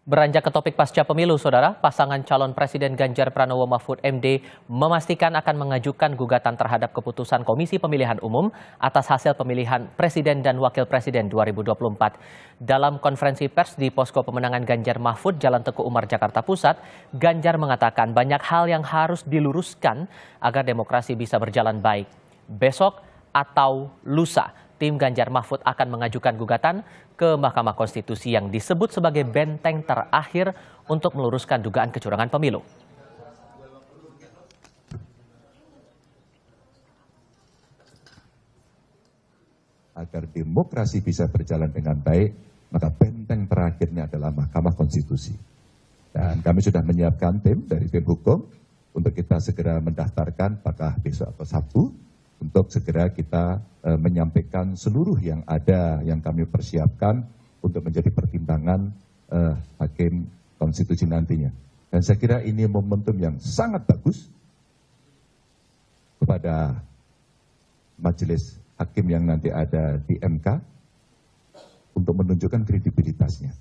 Beranjak ke topik pasca pemilu, Saudara, pasangan calon Presiden Ganjar Pranowo Mahfud MD memastikan akan mengajukan gugatan terhadap keputusan Komisi Pemilihan Umum atas hasil pemilihan Presiden dan Wakil Presiden 2024. Dalam konferensi pers di Posko Pemenangan Ganjar Mahfud, Jalan Teguh Umar, Jakarta Pusat, Ganjar mengatakan banyak hal yang harus diluruskan agar demokrasi bisa berjalan baik. Besok atau lusa, tim Ganjar Mahfud akan mengajukan gugatan ke Mahkamah Konstitusi yang disebut sebagai benteng terakhir untuk meluruskan dugaan kecurangan pemilu. Agar demokrasi bisa berjalan dengan baik, maka benteng terakhirnya adalah Mahkamah Konstitusi. Dan kami sudah menyiapkan tim dari tim hukum untuk kita segera mendaftarkan apakah besok atau Sabtu, untuk segera kita menyampaikan seluruh yang ada yang kami persiapkan untuk menjadi pertimbangan hakim konstitusi nantinya. Dan saya kira ini momentum yang sangat bagus kepada majelis hakim yang nanti ada di MK untuk menunjukkan kredibilitasnya.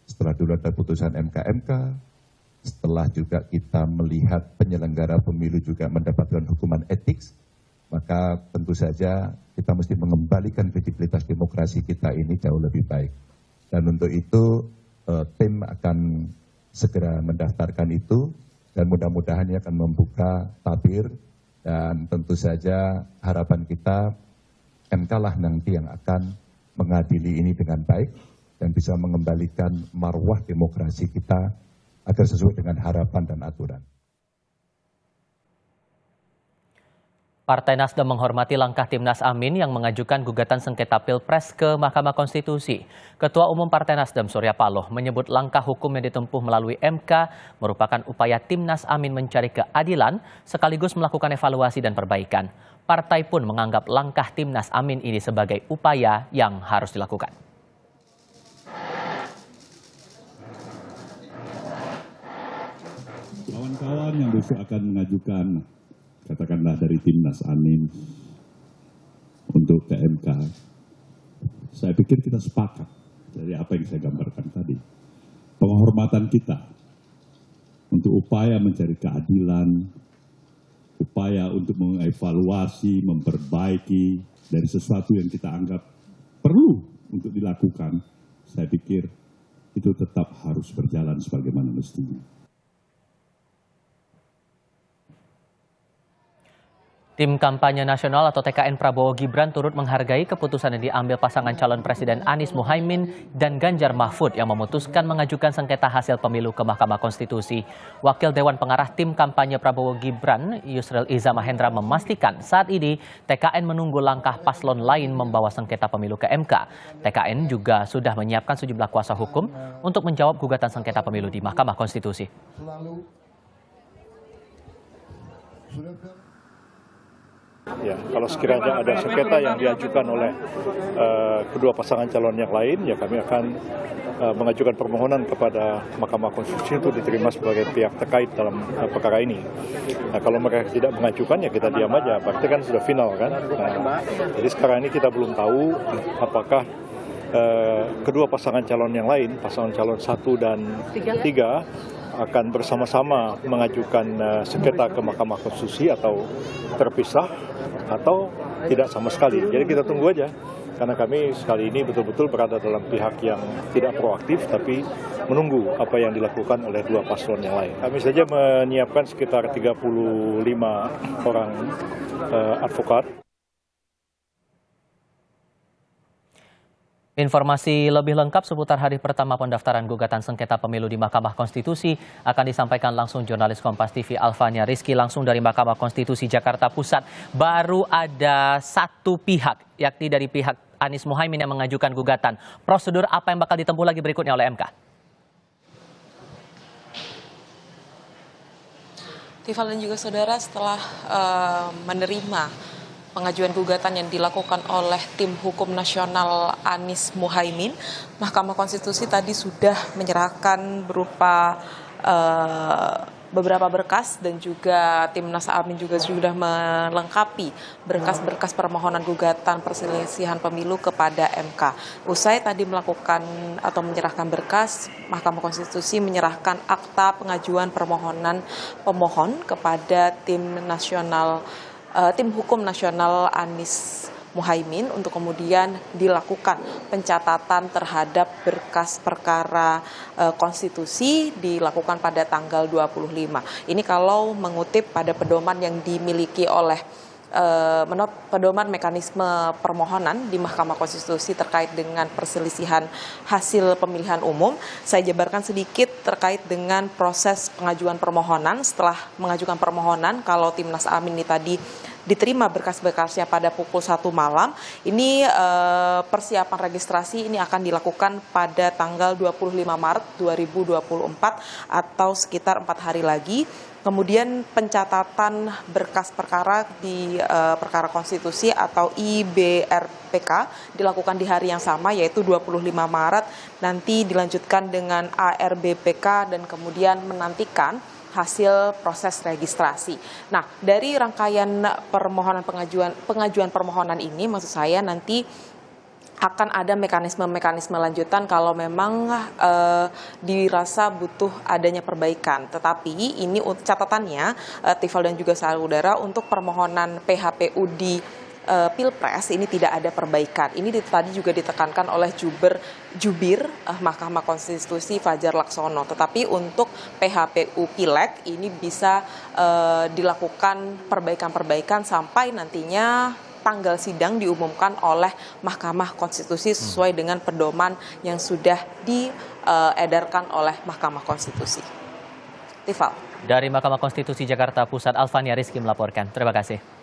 Setelah dulu ada putusan MK, setelah juga kita melihat penyelenggara pemilu juga mendapatkan hukuman etik, maka tentu saja kita mesti mengembalikan kredibilitas demokrasi kita ini jauh lebih baik. Dan untuk itu tim akan segera mendaftarkan itu dan mudah-mudahan ini akan membuka tabir dan tentu saja harapan kita MK lah nanti yang akan mengadili ini dengan baik dan bisa mengembalikan marwah demokrasi kita agar sesuai dengan harapan dan aturan. Partai Nasdem menghormati langkah Timnas Amin yang mengajukan gugatan sengketa Pilpres ke Mahkamah Konstitusi. Ketua Umum Partai Nasdem, Surya Paloh, menyebut langkah hukum yang ditempuh melalui MK merupakan upaya Timnas Amin mencari keadilan sekaligus melakukan evaluasi dan perbaikan. Partai pun menganggap langkah Timnas Amin ini sebagai upaya yang harus dilakukan. Kawan-kawan yang besok akan mengajukan katakanlah dari Timnas Amin untuk ke MK, saya pikir kita sepakat dari apa yang saya gambarkan tadi. Penghormatan kita untuk upaya mencari keadilan, upaya untuk mengevaluasi, memperbaiki dari sesuatu yang kita anggap perlu untuk dilakukan, saya pikir itu tetap harus berjalan sebagaimana mestinya. Tim Kampanye Nasional atau TKN Prabowo Gibran turut menghargai keputusan yang diambil pasangan calon Presiden Anies Muhaimin dan Ganjar Mahfud yang memutuskan mengajukan sengketa hasil pemilu ke Mahkamah Konstitusi. Wakil Dewan Pengarah Tim Kampanye Prabowo Gibran, Yusril Iza Mahendra, memastikan saat ini TKN menunggu langkah paslon lain membawa sengketa pemilu ke MK. TKN juga sudah menyiapkan sejumlah kuasa hukum untuk menjawab gugatan sengketa pemilu di Mahkamah Konstitusi. Ya, kalau sekiranya ada sengketa yang diajukan oleh kedua pasangan calon yang lain, ya kami akan mengajukan permohonan kepada Mahkamah Konstitusi itu diterima sebagai pihak terkait dalam perkara ini. Nah, kalau mereka tidak mengajukan, ya kita diam aja, berarti kan sudah final kan. Nah, jadi sekarang ini kita belum tahu apakah kedua pasangan calon yang lain, pasangan calon 1 dan 3, akan bersama-sama mengajukan sengketa ke Mahkamah Konstitusi atau terpisah atau tidak sama sekali. Jadi kita tunggu aja, karena kami sekali ini betul-betul berada dalam pihak yang tidak proaktif tapi menunggu apa yang dilakukan oleh dua paslon yang lain. Kami saja menyiapkan sekitar 35 orang advokat. Informasi lebih lengkap seputar hari pertama pendaftaran gugatan sengketa pemilu di Mahkamah Konstitusi akan disampaikan langsung jurnalis Kompas TV Alfania Rizky langsung dari Mahkamah Konstitusi Jakarta Pusat. Baru ada satu pihak, yakni dari pihak Anies Muhaimin yang mengajukan gugatan. Prosedur apa yang bakal ditempuh lagi berikutnya oleh MK? Tifal dan juga saudara, setelah menerima pengajuan gugatan yang dilakukan oleh tim hukum nasional Anies Muhaimin, Mahkamah Konstitusi tadi sudah menyerahkan berupa beberapa berkas dan juga Timnas Amin juga sudah melengkapi berkas-berkas permohonan gugatan perselisihan pemilu kepada MK. Usai tadi melakukan atau menyerahkan berkas, Mahkamah Konstitusi menyerahkan akta pengajuan permohonan pemohon kepada tim hukum nasional Anies Muhaimin untuk kemudian dilakukan pencatatan terhadap berkas perkara konstitusi dilakukan pada tanggal 25. Ini kalau mengutip pada pedoman yang dimiliki oleh pedoman mekanisme permohonan di Mahkamah Konstitusi terkait dengan perselisihan hasil pemilihan umum. Saya jabarkan sedikit terkait dengan proses pengajuan permohonan. Setelah mengajukan permohonan, kalau Timnas Amin ini tadi diterima berkas-berkasnya pada pukul 1 malam, ini persiapan registrasi ini akan dilakukan pada tanggal 25 Maret 2024 atau sekitar 4 hari lagi. Kemudian pencatatan berkas perkara di perkara konstitusi atau IBRPK dilakukan di hari yang sama, yaitu 25 Maret. Nanti dilanjutkan dengan ARBPK dan kemudian menantikan hasil proses registrasi. Nah, dari rangkaian pengajuan permohonan ini, maksud saya nanti akan ada mekanisme-mekanisme lanjutan kalau memang dirasa butuh adanya perbaikan. Tetapi ini catatannya, Tifal dan juga saudara, untuk permohonan PHPU di Pilpres ini tidak ada perbaikan. Ini tadi juga ditekankan oleh Jubir Mahkamah Konstitusi Fajar Laksono. Tetapi untuk PHPU Pileg ini bisa dilakukan perbaikan-perbaikan sampai nantinya tanggal sidang diumumkan oleh Mahkamah Konstitusi sesuai dengan pedoman yang sudah diedarkan oleh Mahkamah Konstitusi. Tifal. Dari Mahkamah Konstitusi Jakarta Pusat, Alfania Rizky melaporkan. Terima kasih.